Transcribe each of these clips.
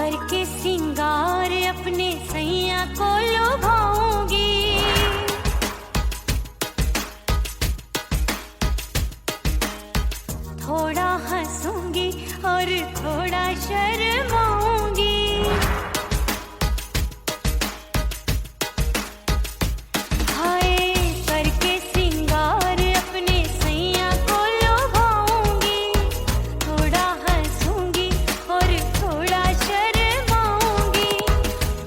करके सिंगार अपने सैया को लुभाऊंगी, थोड़ा हंसूंगी और थोड़ा शर्माऊंगी। हाय करके सिंगार अपने सैया को लुभाऊंगी, थोड़ा हंसूंगी और थोड़ा शर्माऊंगी।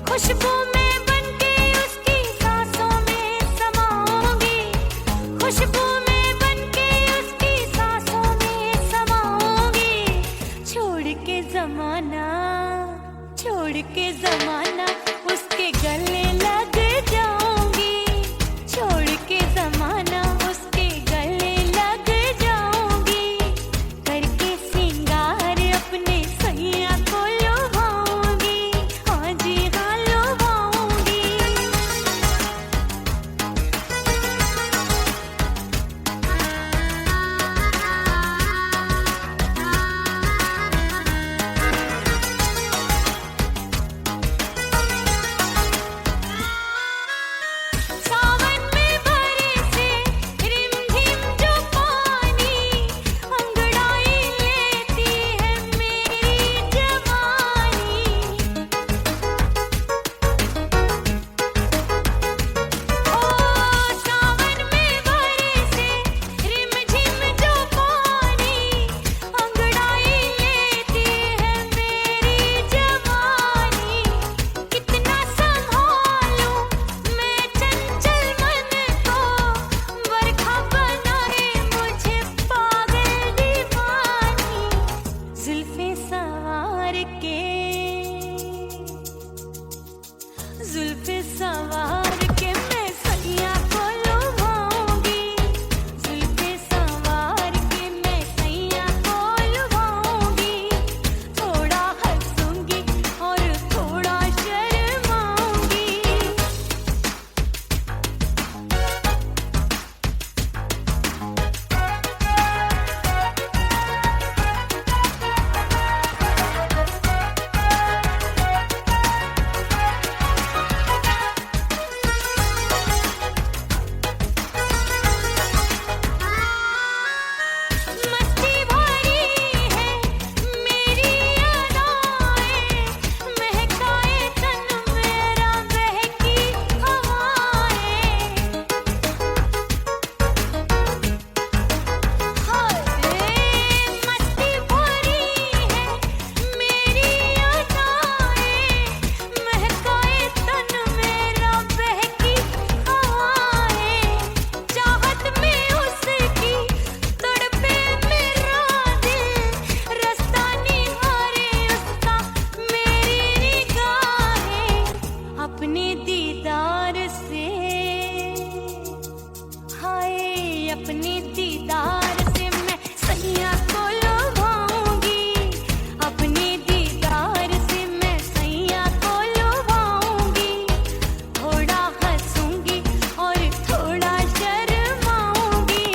खुशबू में बनके उसकी सांसों में समाऊंगी, खुशबू में बनके उसकी सांसों में समाऊंगी। छोड़ के जमाना उसके गले लग जाऊंगी, छोड़ के जमाना उसके गले लग जाऊंगी। करके सिंगार अपने सैया को लुभाऊंगी, हाँ जी हाँ लुभाऊंगी। सावन में बरसे रिमझिम जो पानी, अंगड़ाई लेती है मेरी जवानी। ओ सावन में बरसे रिमझिम जो पानी, अंगड़ाई लेती है मेरी जवानी। कितना संभालूं मैं चंचल मन को, बरखा बनाए मुझे पागल दीवानी। जुल्फे सवार के मैं सैया को लुभाऊंगी, जुल्फे सवार के मैं सैया को लुभाऊंगी। थोड़ा हंसूंगी और थोड़ा शर्माऊंगी। मस्ती भरी है मेरी अदाएं, महकाए तन मेरा बहकी हवाएं। हाय मस्ती भरी है मेरी अदाएं, महकाए तन मेरा बहकी हवाएं। चाहत में उसकी तड़पे मेरा दिल, रास्ता निहारे उसका मेरी निगाहें। अपने दीदार से हाय अपने दीदार से मैं सैया को लुभाऊंगी, अपने दीदार से मैं सैया को लुभाऊंगी। थोड़ा हंसूंगी और थोड़ा शर्माऊंगी।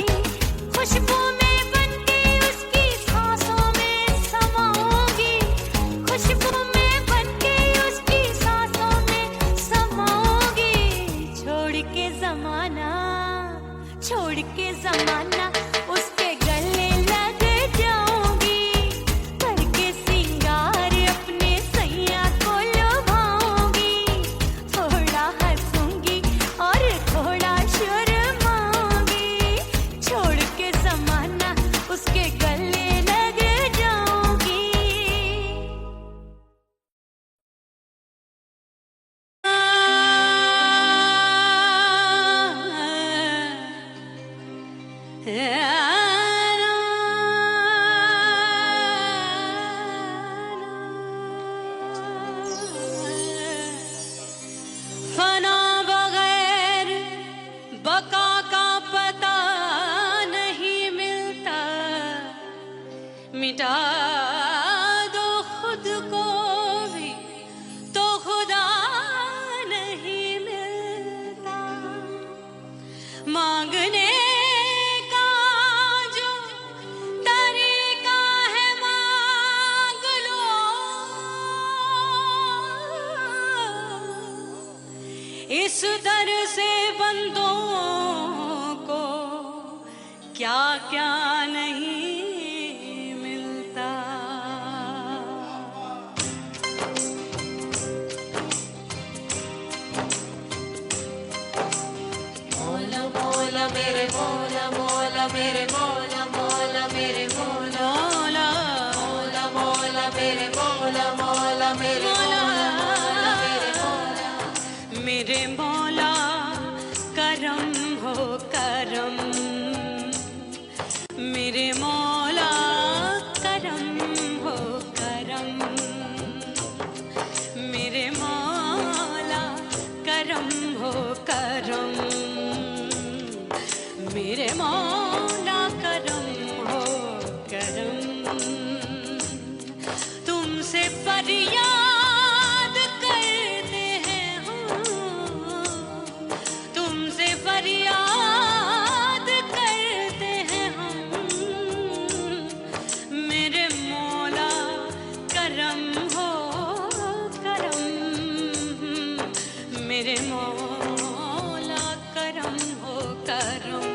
खुशबू में बनके उसकी सांसों में समाऊंगी, खुशबू में बनके उसकी सांसों में समाऊंगी। छोड़ के जमाना उसके गले लग जाऊंगी। करके सिंगार अपने सैया को लुभाऊंगी, थोड़ा हंसूंगी और थोड़ा शर्माऊंगी। छोड़ के जमाना उसके गले लग जाऊंगी। फना बगैर बका का पता नहीं मिलता, मिटा दो क्या क्या नहीं मिलता। मौला मौला मेरे मौला मौला मेरे मौला मौला मेरे मौला मौला मौला मौला मेरे मौला मौला मेरे मौला मौला मेरे मौला मेरे मौला करम हो करम, मेरे मौला करम हो करम, मेरे मौला करम हो करम, मेरे मौला करम हो करम। तुमसे फरियाद करते हैं हम, तुमसे फरियाद करते हैं हम, मेरे मौला करम हो करम, मेरे मौला करम हो करम।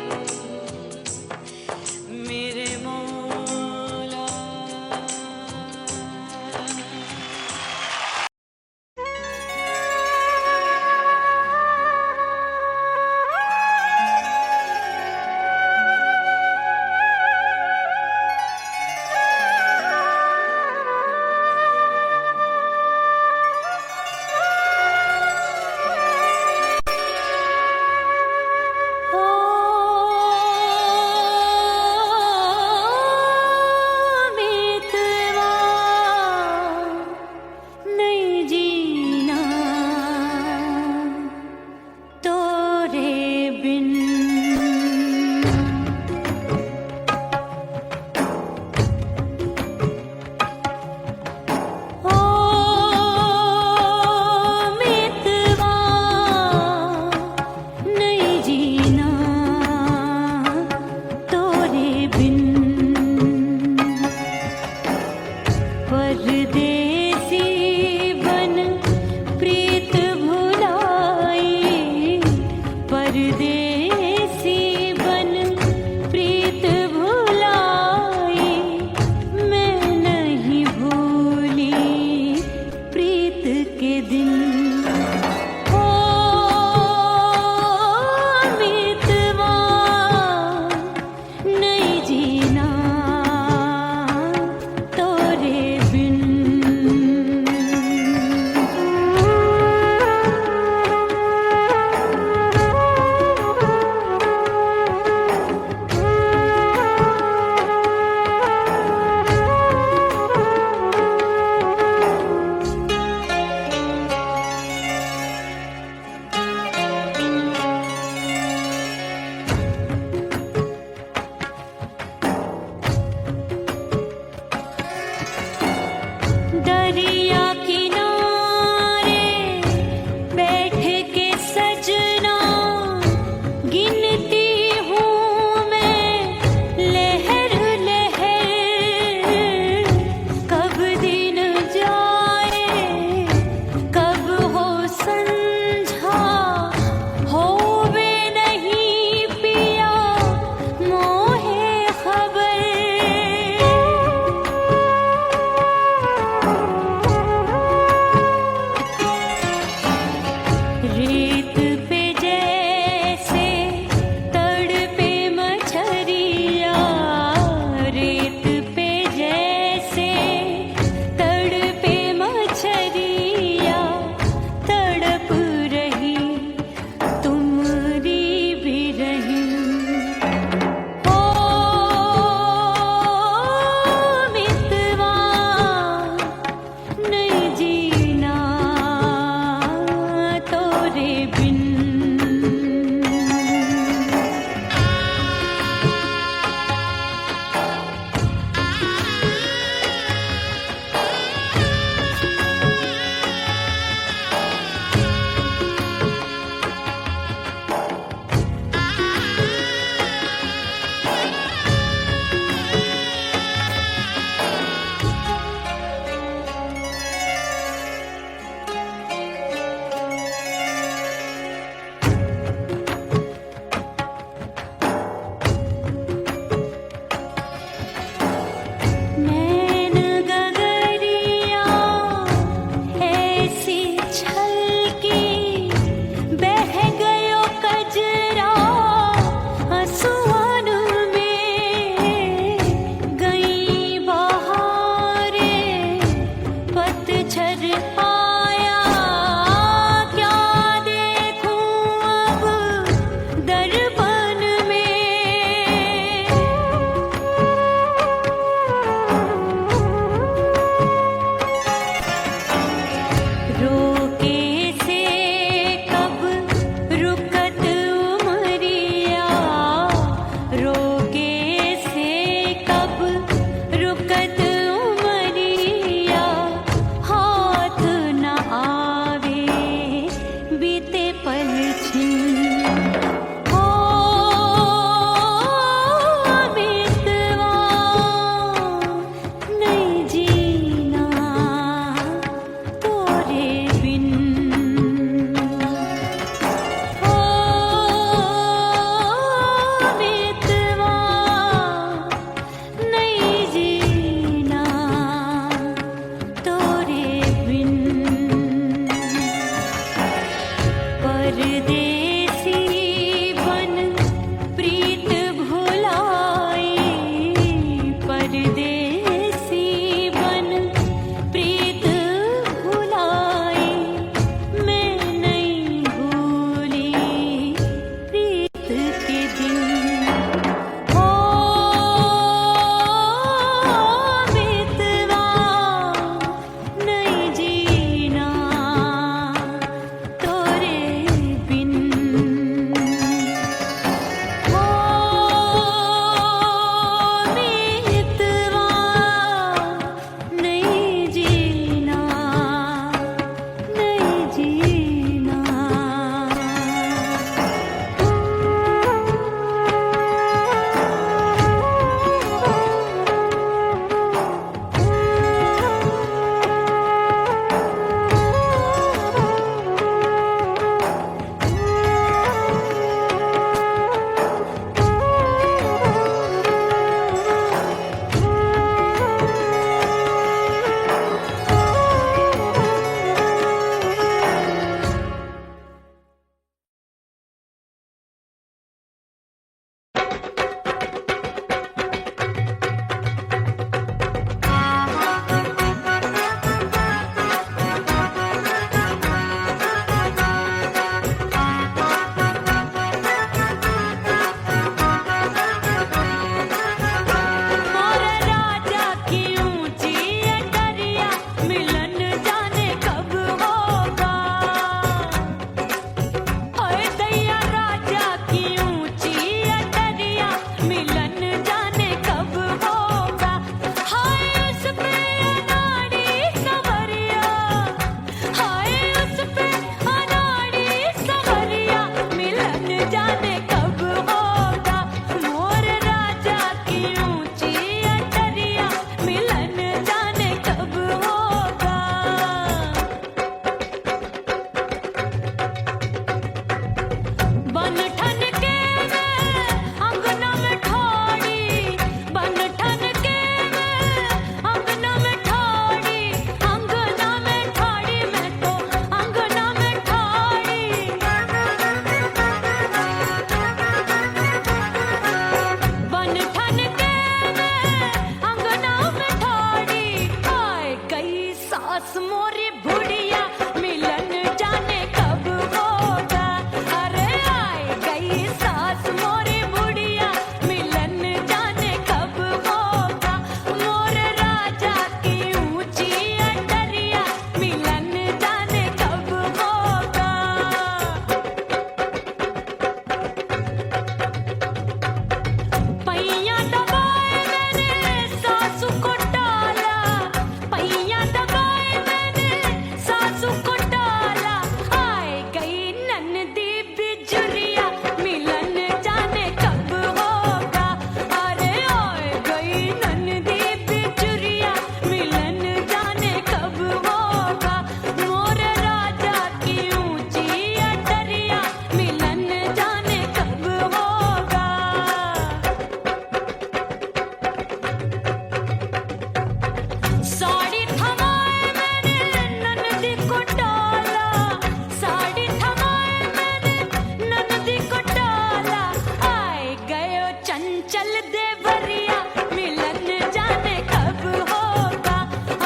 देवरिया मिलन जाने कब होगा।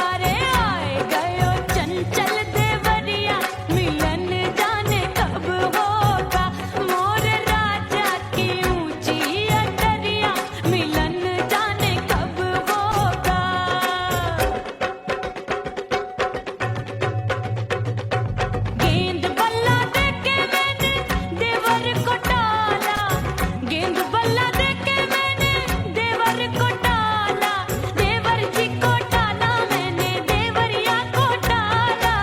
अरे आए गयो चंचल देवरिया मिलन जाने कब होगा। मोर राजा की ऊंची अटरिया मिलन जाने कब होगा। गेंद बल्ला देके मैंने देवर को टाला, गेंद बल्ला देके मैंने देवर को टाला, देवर जी को टाला मैंने देवरिया को टाला।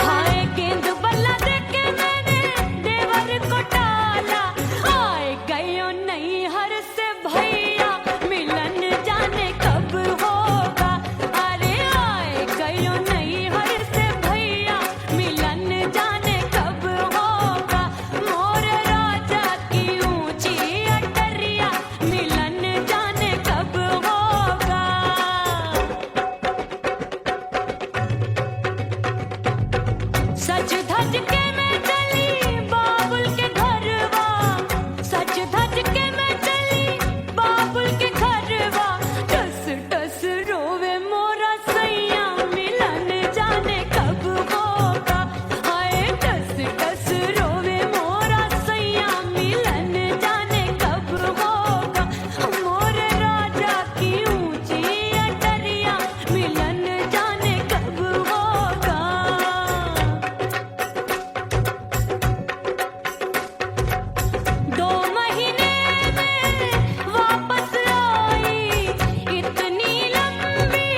हाय गेंद बल्ला देके मैंने देवर को टाला। आए गयो नैहर से भैया मिलन जाने कब होगा। अरे आए गयो नैहर से भैया मिलन जाने कब होगा। मोर राजा की ऊंची अटरिया मिलन जाने कब होगा। सज धज के मैं चली बाबुल के घरवा, सज धज के मैं चली बाबुल के घरवा। टस टस रोवे मोरा सैया मिलन जाने कब होगा। हाय टस टस रोवे मोरा सैया मिलन जाने कब होगा। मोर राजा की ऊंची अटरिया मिलन जाने कब होगा। 2 महीने में वापस आई, इतनी लंबी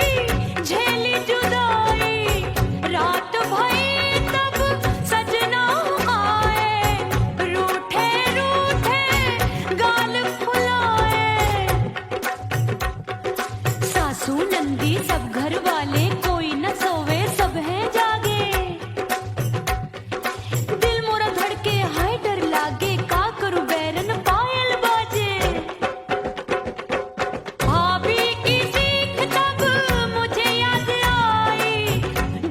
झेली जुदाई। रात भई तब सजना आए, रूठे रूठे गाल फुलाए। सासू नंदी सब घर वाले कोई न सोवे सब है जागे। दिल मोरा धड़के हाय डर लागे, का करूं बैरन पायल बाजे। भाभी की सीख तब मुझे याद आई,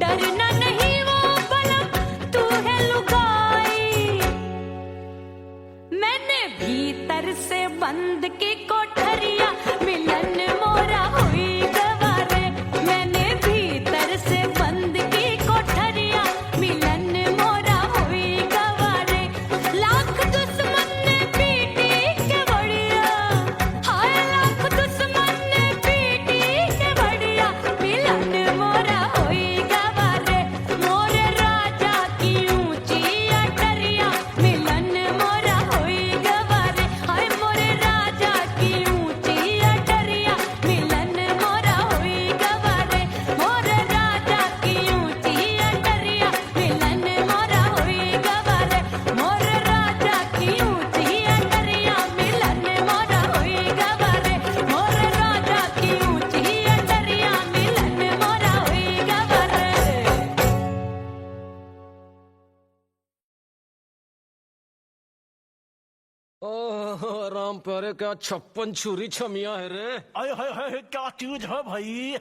डरना नहीं वो बलम तू है लुगाई। मैंने भीतर से बंद की कोठरिया मिलन मोरा हुई गवारे। मैंने भीतर से बंद की कोठरिया मिलन मोरा हुई गवारे। लाख दुश्मन ने पीटी के बढ़िया, हाय लाख दुश्मन ने पीटी के बढ़िया मिलन मोरा हुई गवारे। मोर राजा की ऊंची अटरिया मिलन मोरा हुई गवारे। हाय मोर राजा की ऊंची अटरिया मिलन मोरा हुई गवारे। मोर राजा की ऊंची अटरिया मिलन मोरा हुई गवारे। मोर राजा की ऊंची अटरिया मिलन मोरा हुई गवारे। मोर राजा की ऊंची अटरिया मिलन मोरा हुई गवारे। ओह राम प्यारे, क्या 56 छुरी छमिया है रे। आय हाय हाय क्या चीज है भाई।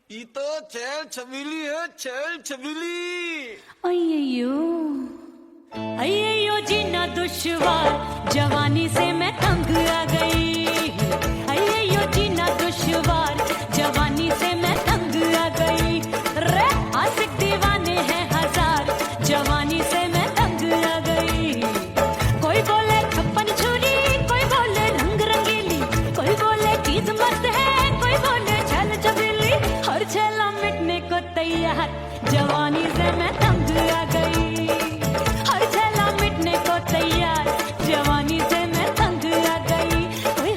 ये तो चैल छबीली है, चैल छबीली। अय्यो अय्यो जीना दुश्वार, जवानी से मैं तंग आ गई। अय्यो जीना दुश्वार, जवानी से मैं तंग आ गई। रे आशिक दीवाने हैं हजार, जवानी से मैं तंग आ गई। कोई बोले 56 छुरी, कोई बोले रंग रंगीली, कोई बोले चीज मस्त है, कोई बोले छल छबीली। हर छेला मिटने को तैयार, जवानी से मैं तंग आ गई। हर छेला मिटने को तैयार, जवानी से मैं तंग आ गई। कोई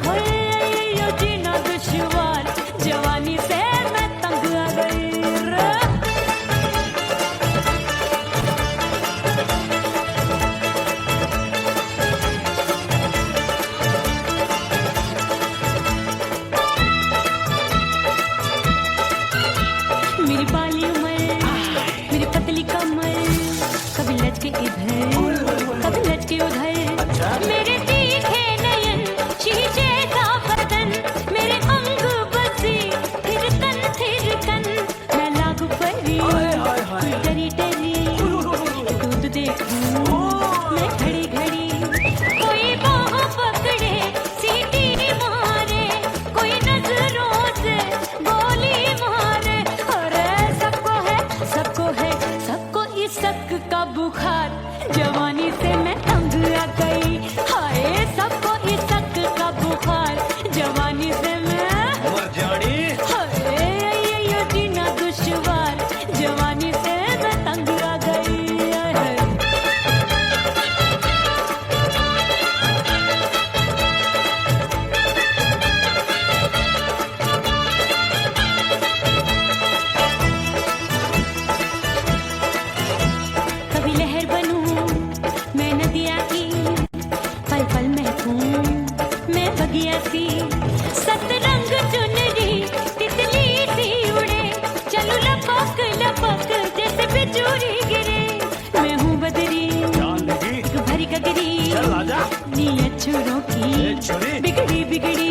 आजा नीयत छोरों ए, की छोरी। बिगड़ी बिगड़ी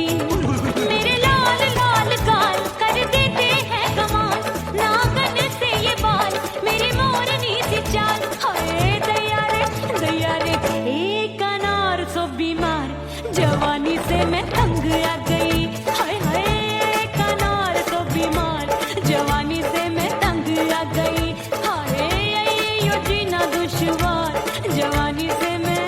मेरे लाल लाल गाल कर देते हैं कमाल नागन से ये बाल मेरी मोरनी सी चाल हाय दैया रे एक अनार सो बीमार जवानी से मैं तंग आ गई हाय हाय एक अनार सो बीमार जवानी से मैं तंग आ गई हाय यो जीना दुश्वार जवानी से मैं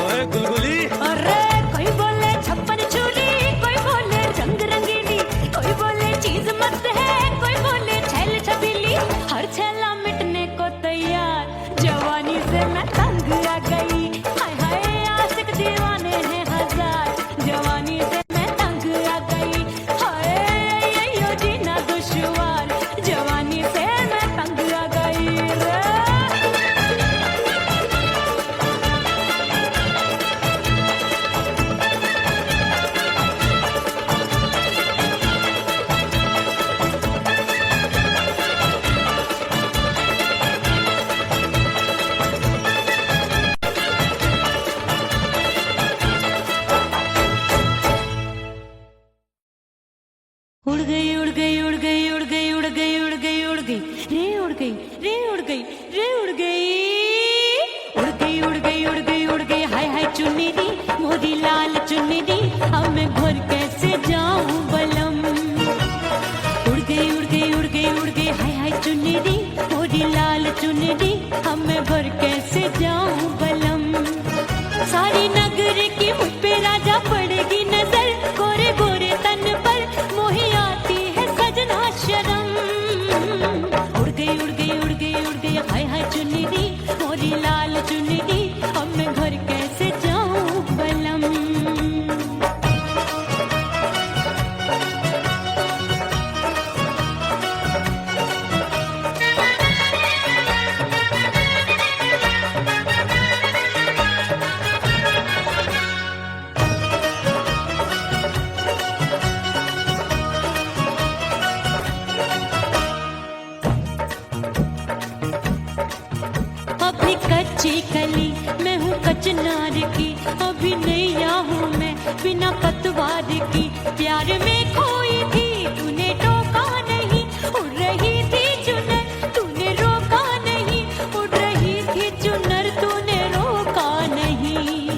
ओए गुलगुली अरे कोई बोले छप्पन छुरी कोई बोले रंग रंगीली कोई बोले चीज मस्त है कोई बोले छैल छबीली हर छैला मिटने को तैयार जवानी से मैं तंग आ गई हाय हाय आशिक दीवाने हैं हजार जवानी से मैं तंग आ गई हाय यो जीना दुश्वार जवानी से मैं तंग आ गई रे उड़ गई उड़ गई उड़ गई उड़ गई उड़ गई उड़ गई उड़ गई रे उड़ गई रे उड़ गई रे उड़ गई उड़ गई उड़ गई उड़ गई उड़ गई हाय हाय चुन्नी दी मोरी लाल चुन्नी दी अब मैं घर कैसे जाऊं बलम उड़ गई उड़ गई उड़ गई उड़ गई हाय हाय चुन्नी दी मोरी लाल चुन्नी दी अब मैं घर कैसे जाऊं बलम सारी नगर की मुझ पे राजा पड़ेगी नजर गोरे गोरे तन पर मोही आती है सजना शर्म उड़ गई उड़ गई उड़ गई उड़ गई हाय हाय चुन्नी दी मोरी लाल चुन्नी दी अब मैं घर कैसे जाऊं बलम अभी कच्ची कली मैं हूँ कचनार की अभी नैया हूँ मैं बिना पतवार की प्यार में खोई थी तूने टोका नहीं उड़ रही थी चुनर तूने रोका नहीं उड़ रही थी चुनर तूने रोका नहीं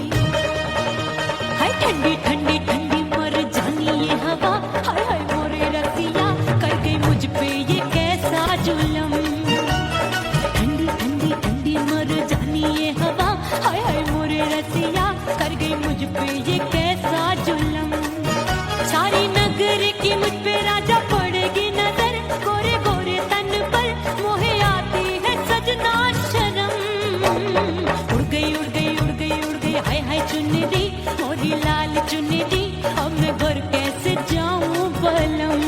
हाय ठंडी ठंडी ठंडी मर जानी ये हवा हाय हाय मोरे रसिया कर गई मुझ पे ये कैसा जुलम ठंडी ठंडी ठंडी मर जानी ये हवा हाय हाय मोरे रसिया कर गई मुझ पे ये कैसा जुलम सारी नगर की मुझ पे राजा पड़ेगी नजर गोरे गोरे तन पर मोहे आती है सजना शर्म उड़ गई उड़ गई उड़ गई उड़ गई हाय हाय चुन्नी दी मोरी लाल चुन्नी दी अब मैं घर कैसे जाऊं बलम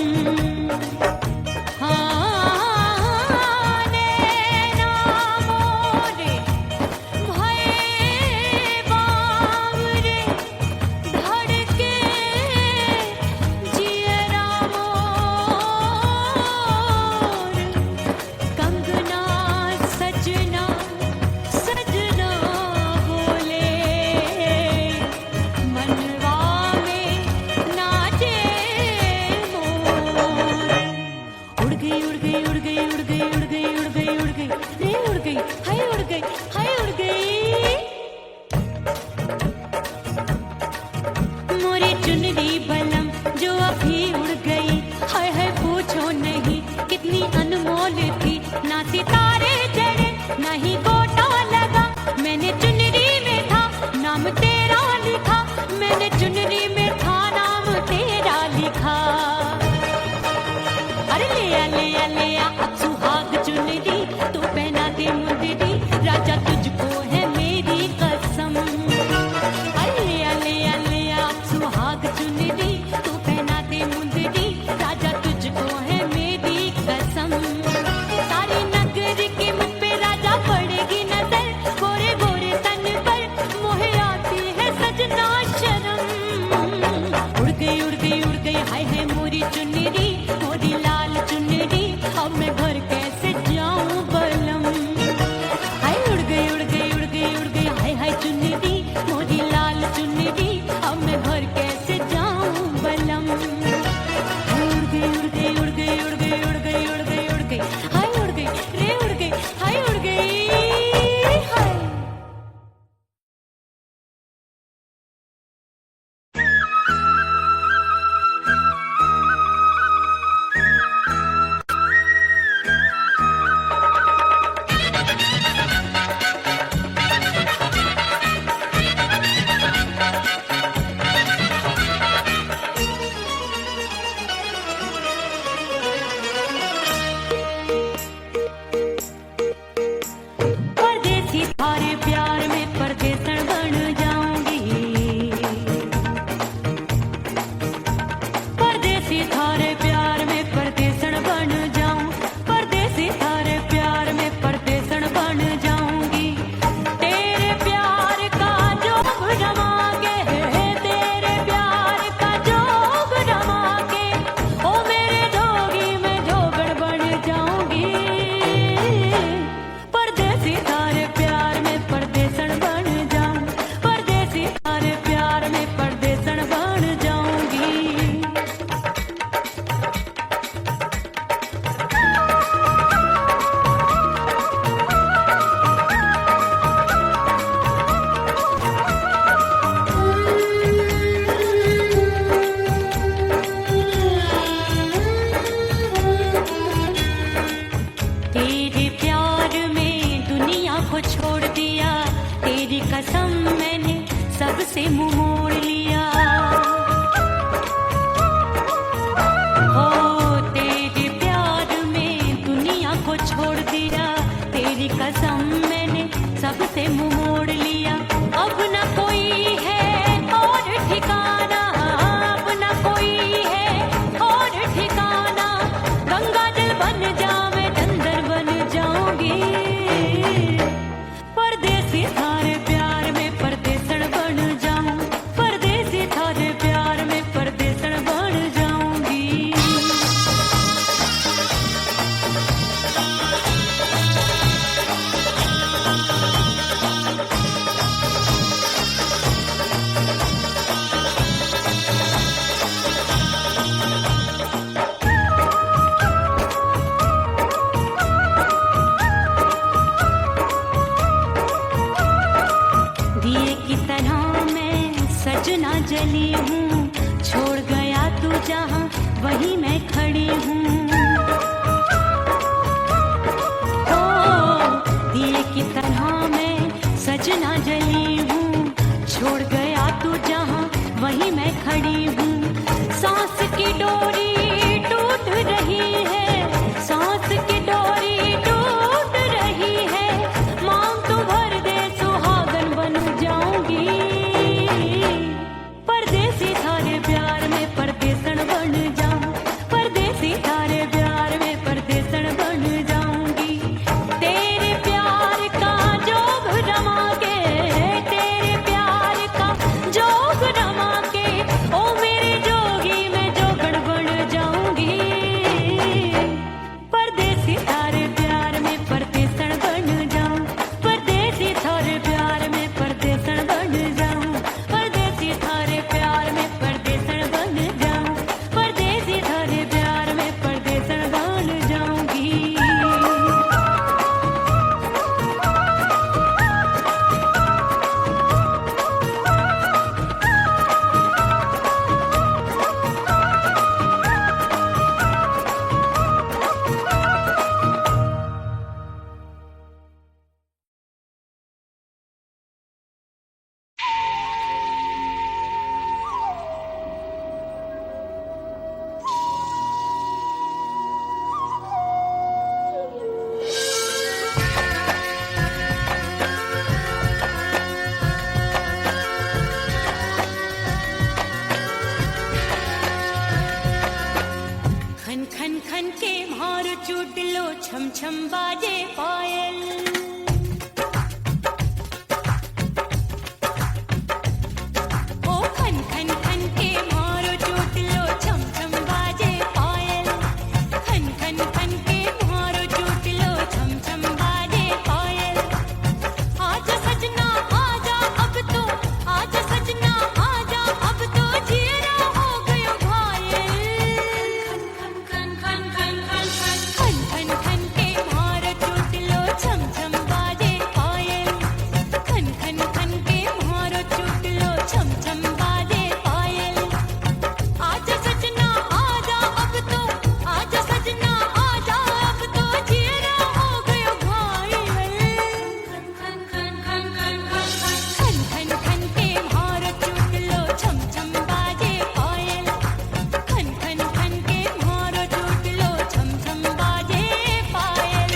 शर्म से मुंह मोड़ लिया। हो तेरे प्यार में दुनिया को छोड़ दिया, तेरी कसम मैंने सबसे मुंह मोड़ लिया। अब न कोई है और ठिकाना, अब न कोई है और ठिकाना। गंगा जल बन जावे चंदन बन जाऊंगी, परदेसी थारे प्यार में परदेसण बन जाऊं, परदेसी थारे प्यार में परदेसण बन जाऊंगी। दिए की तरह मैं सजना जली हूँ, छोड़ गया तू जहाँ वहीं मैं खड़ी हूँ। ओ दिए की तरह मैं सजना जली हूँ, छोड़ गया तू जहाँ वहीं मैं खड़ी हूँ। सांस की डोरी टूट रही है, सांस की डोरी टूट रही है। मांग तू भर दे सुहागन बन जाऊंगी, परदेसी थारे प्यार में परदेसण बन जाऊं, परदेसी थारे प्यार में परदेसण बन जाऊंगी। तेरे प्यार का जोग रमा के, तेरे प्यार का जोग रमा के, ओ मेरे जोगी मैं जोगण बन जाऊंगी, परदेसी थारे प्यार में परदेसण बन जाऊं, परदेसी थारे प्यार में परदेसण बन जाऊं, परदेसी थारे प्यार में परदेसण बन जाऊं, परदेसी थारे प्यार में परदेसण बन जाऊंगी। खन खन खन के मारो चुटलो, छम छम बाजे पायल। ओ खन खन खन के मारो चुटलो, छम छम बाजे पायल। खन खन खन के मारो चुटलो, छम छम बाजे पायल। आजा सजना आजा अब तो, आजा सजना आजा अब तो, जीरा हो गयो घायल। खन खन खन खन खन खन खन के मारो चुटलो, छम छम बाजे पायल। खन खन खन के मारो चुटलो, छम छम बाजे पायल। आजा सजना आजा अब तो, आजा सजना आजा अब तो, जीरा हो गयो घायल। खन खन खन खन खन खन खन के मारो चुटलो, छम छम बाजे पायल। खन खन खन के मारो चुटलो, छम छम बाजे पायल।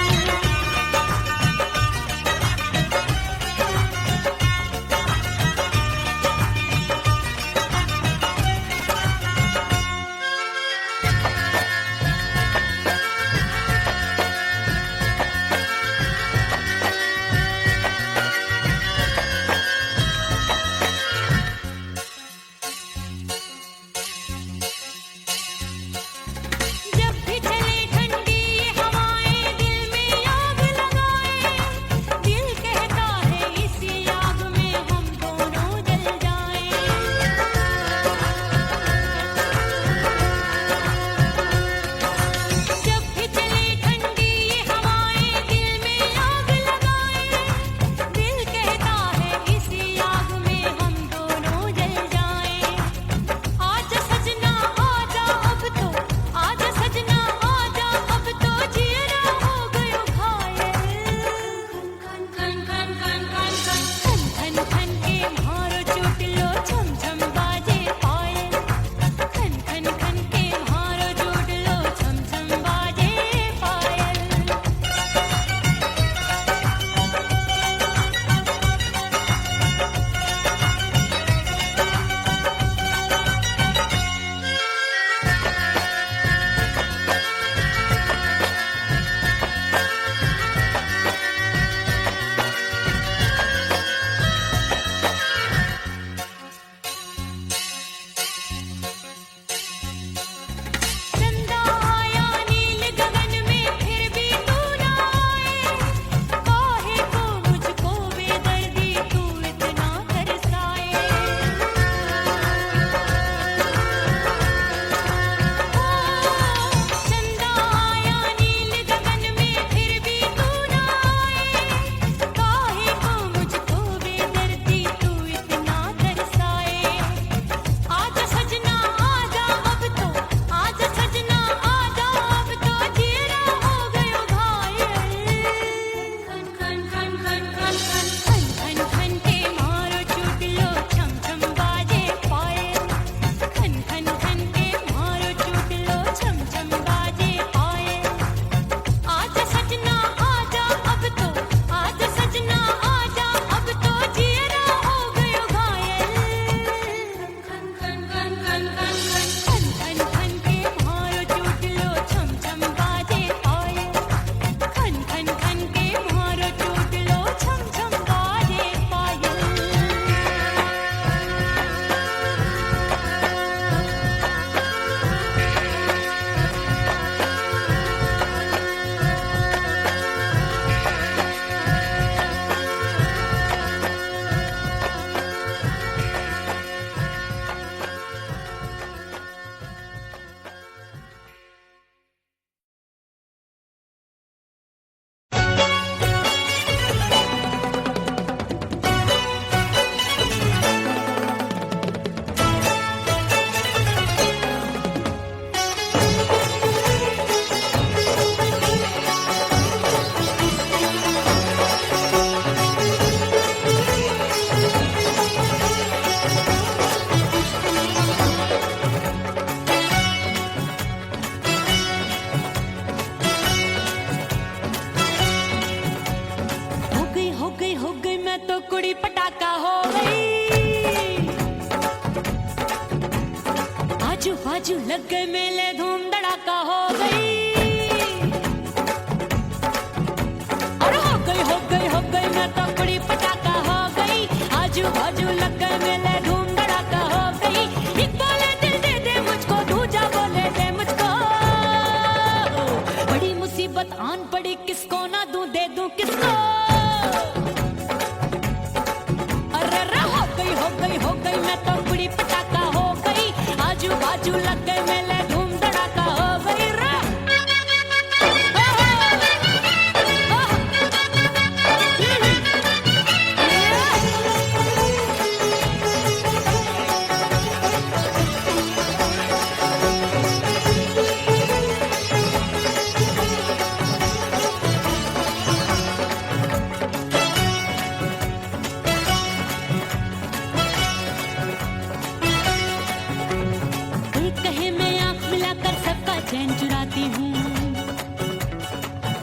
बाजू लग गए मेले धूम धड़ाका हो गई। और हो गई मैं तो बड़ी पटाखा हो गई। आजू बाजू लग गए मेले धूम धड़ाका हो गई। एक बोले दिल दे दे मुझको, दूजा बोले दे मुझको। बड़ी मुसीबत आन पड़ी, किसको ना दूं दे दूं किसको। अरे हो गई मैं तो बड़ी पटाखा हो गई। आजू बाजू लग गए मेले धूम धड़ाका हो गई रे। चैन चुराती हूँ,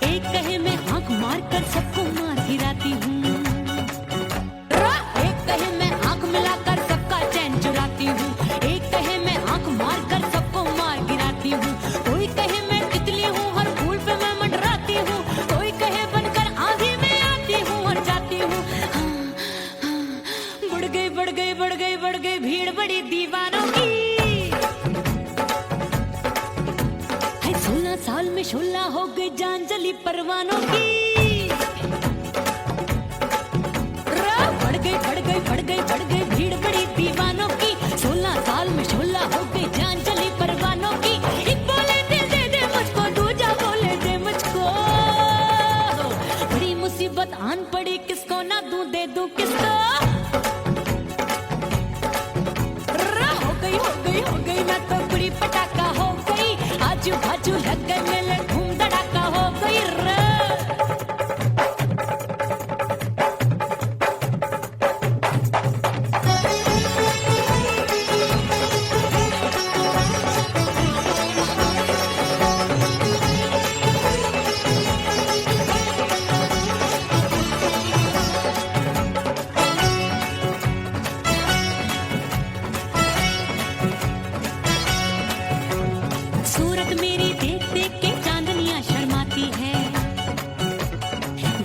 एक कहे मैं आंख मार कर सबको मार गिराती हूँ। एक कहे मैं आंख मिलाकर सबका चैन चुराती हूँ, एक कहे मैं आंख मार कर सबको मार गिराती हूँ। कोई कहे मैं तितली हूँ, हर फूल पे मैं मंडराती हूँ। कोई कहे बनकर आंधी में आती हूँ और जाती हूँ। बढ़ गई भीड़ बड़ी दीवानों की। 16 साल में शोला हो गई जान जली परवानों की। बढ़ गई भीड़ बड़ी दीवानों की। 16 साल में शोला हो गई जान जली परवानों की। एक बोले दिल दे दे मुझको, दूजा बोले दे मुझको। बड़ी मुसीबत आन पड़ी, किसको ना दूं दे दूं किसको। हो गई मैं तो बड़ी पटाखा हो गई। आजू बाजू लग गए मेले धूम धड़ाका हो गई रे। सूरत मेरी देख देख के चांदनियां शर्माती है।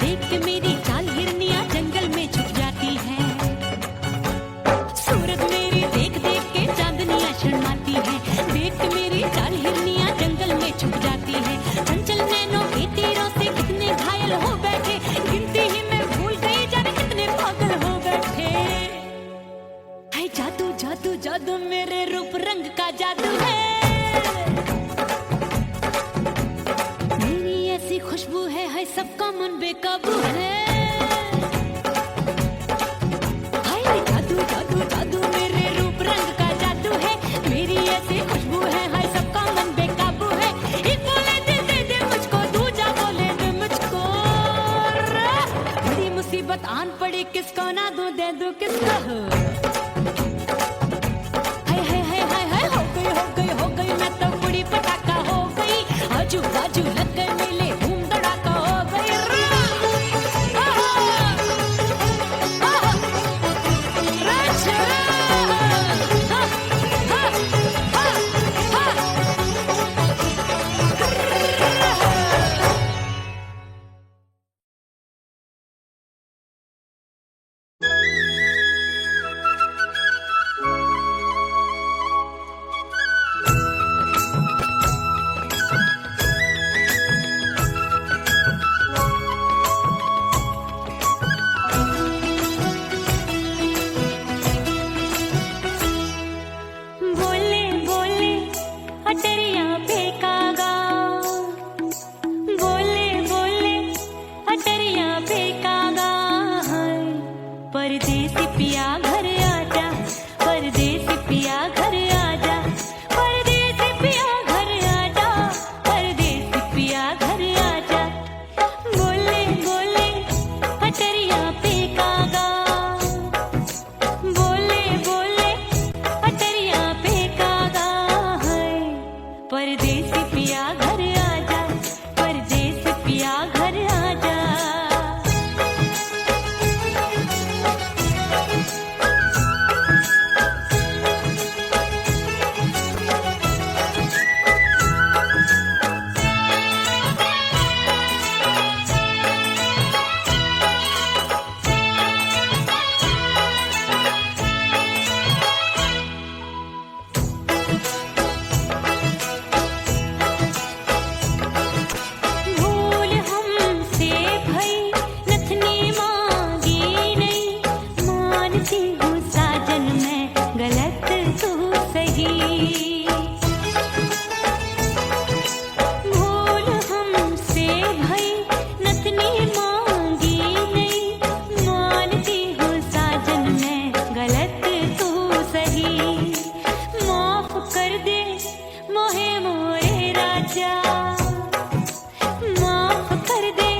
देख के मेरी चाल हिरनियां जंगल में छुप जाती है। सूरत मेरी देख देख के चांदनियां शर्माती है। देख के मेरी चाल हिरनियां जंगल में छुप जाती है। चंचल नैनों के तीरों से कितने घायल हो बैठे, गिनती ही मैं भूल गई जाने कितने पागल हो बैठे। है जादू जादू जादू मेरे रूप रंग का जादू है। ऐसी खुशबू है सबका मन बेकाबू है। हाय जादू जादू जादू मेरे रूप रंग का जादू है। मेरी ऐसी खुशबू है सबका मन बेकाबू है। एक बोले दिल दे दे मुझको, दूजा बोले दे मुझको। बड़ी मुसीबत आन पड़ी, किसको ना दूं दे दूं किसको। हो गई मैं तो बड़ी पटाखा हो गई। आजू बाजू लग गए मेले धूम धड़ाका हो गई रे। राजा माफ कर दे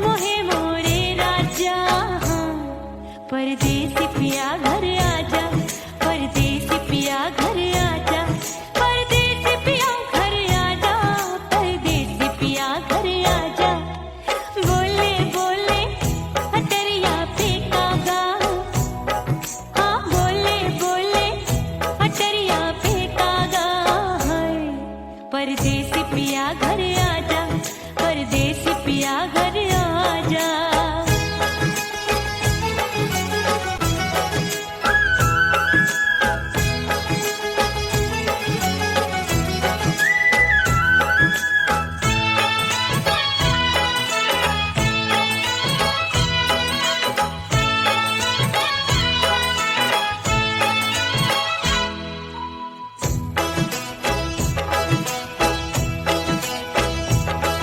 मोहे मोरे राजा हाँ परदेसी पिया घर आजा परदेसी पिया घर आजा परदेसी पिया घर आजा परदेसी पिया घर आजा बोले बोले अटरिया पे कागा हाँ बोले बोले अटरिया पे कागा है परदेसी पिया घर आजा परदेसी पिया घर आजा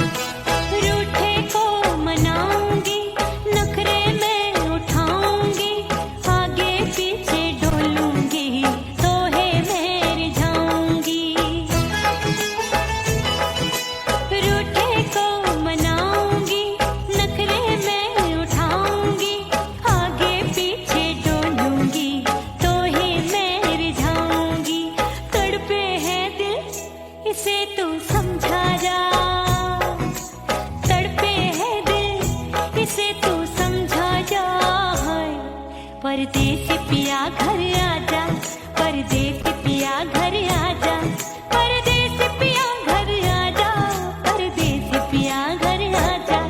रूठे को मनाऊंगी नखरे में उठाऊंगी आगे पीछे डोलूंगी तो है मैं जाऊंगी रूठे को मनाऊंगी नखरे में उठाऊंगी आगे पीछे डोलूंगी तो है मैं जाऊंगी तड़पे है दिल इसे तू समझा जा तड़पे है दिल इसे तू समझा जा है परदेसी पिया घर आजा परदेसी पिया घर आजा परदेसी पिया घर आजा परदेसी पिया घर आजा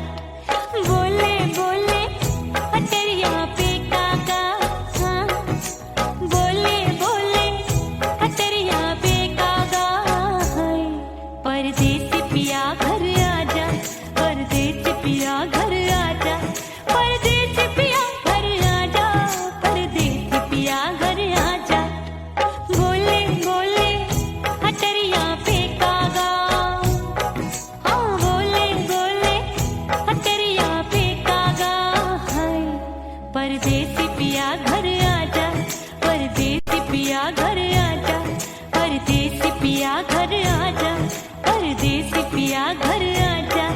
बोले बोले अटरिया पे काका हाँ बोले बोले अटरिया पे कागा है परदेसी पिया घर आजा परदेसी पिया घर आजा परदेसी पिया घर आजा परदेसी पिया घर आजा बोले बोले अटरिया पे कागा हाँ बोले बोले अटरिया पे कागा है परदेसी पिया घर आजा परदेसी पिया घर आजा परदेसी पिया घर आजा परदेसी पिया घर आजा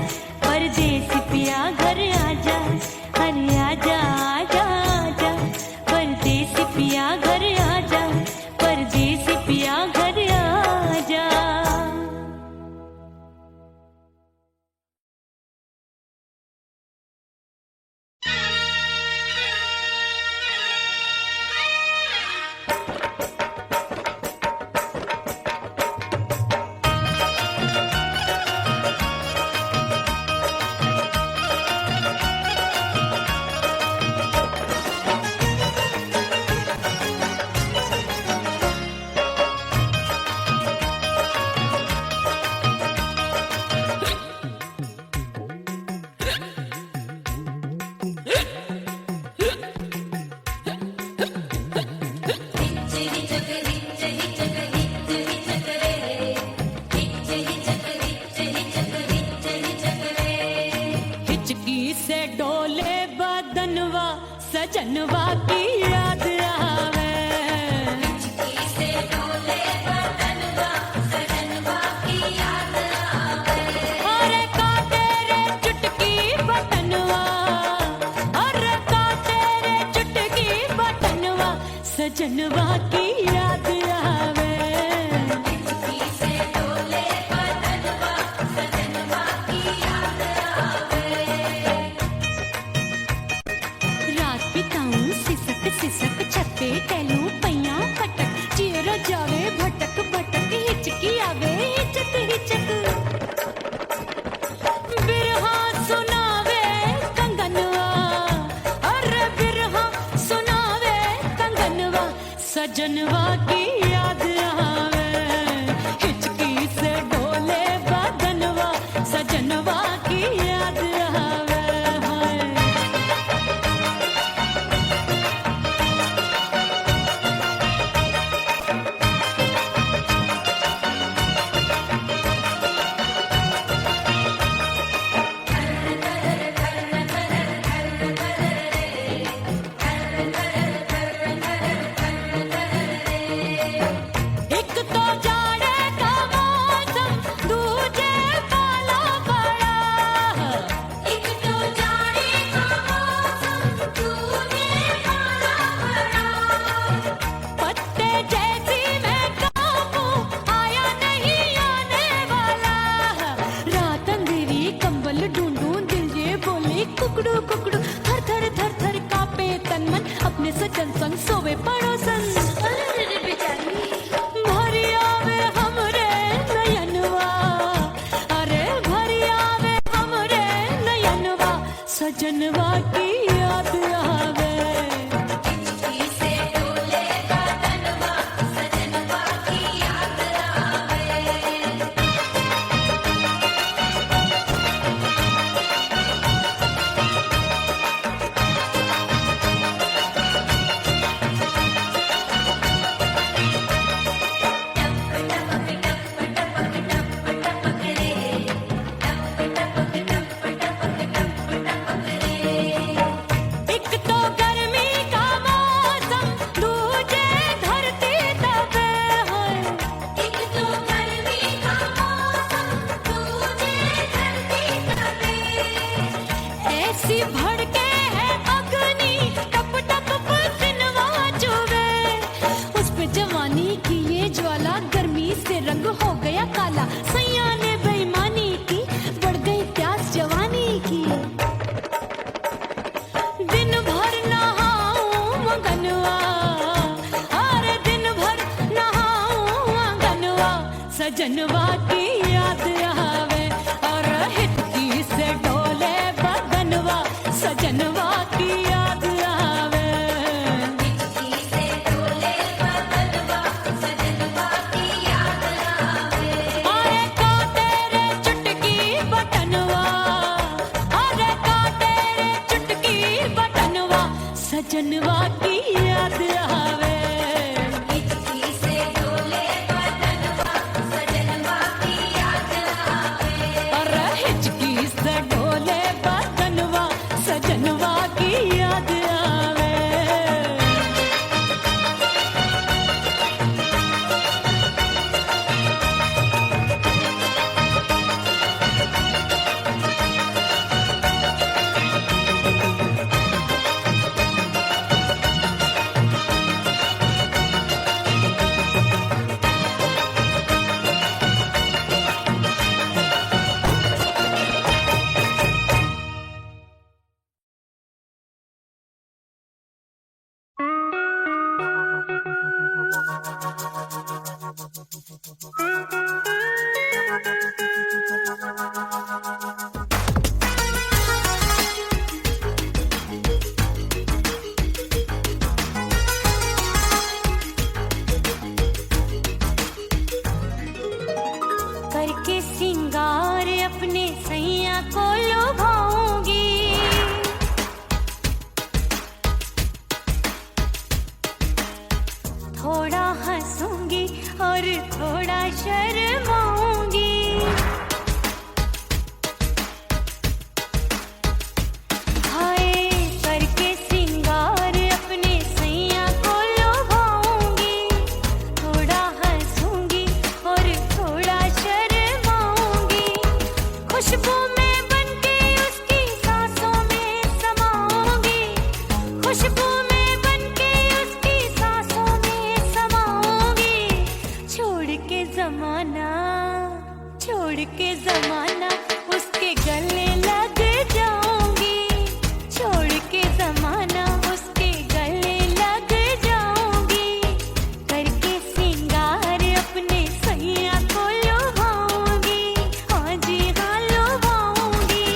परदेसी पिया घर आजा अरे आजा आजा आजा परदेसी पिया घर आजा परदेसी पिया घर आजा हिचकी से डोले बदनवा सजनवा की याद आवे अरे का तेरे चुटकी बटनवा अरे का तेरे चुटकी बटनवा सजनवा की याद आवे रात बिताऊं सिसक सिसक छत्ते टैलू पैया पटक चेहरा जावे भटक भटक हिचकी आवे हिचक हिचक बिरहा सुनावे कंगनवा अरे बिरहा सुनावे कंगनवा सजनवा की याद आवे हिचकी से डोले बदनवा सजनवा की याद आवे हाय एक जवानी की ये ज्वाला गर्मी से रंग हो गया काला। सैया ने बेईमानी की बढ़ गई प्यास जवानी की। दिन भर नहाऊं मगनवा, अरे दिन भर नहाऊं मगनवा, सजनवा की याद आवे और हिचकी से डोले बदनवा, सजनवा की याद आवे। हिचकी से डोले बदनवा, सजनवा की याद आवे। अरे का तेरे चुटकी बटनवा, अरे का तेरे चुटकी बटनवा, सजनवा की याद आवे। हिचकी से डोले बदनवा, सजनवा की याद आवे। अरे हिचकी से डोले बदनवा, सजनवा की याद आवे। करके सिंगार अपने सैया को लुभाऊंगी, थोड़ा हंसूंगी और थोड़ा शर्माऊंगी। हाय करके सिंगार अपने सैया को लुभाऊंगी, थोड़ा हंसूंगी और थोड़ा शर्माऊंगी। खुशबू में बनके उसकी सांसों में समाऊंगी, खुशबू में बनके उसकी सांसों में समाऊंगी। छोड़ के जमाना, छोड़ के जमाना उसके गले लग जाऊंगी, छोड़ के जमाना उसके गले लग जाऊंगी। करके सिंगार अपने सैया को लुभाऊंगी, हाँ जी हाँ लुभाऊंगी।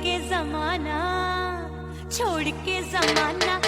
के जमाना, छोड़ के जमाना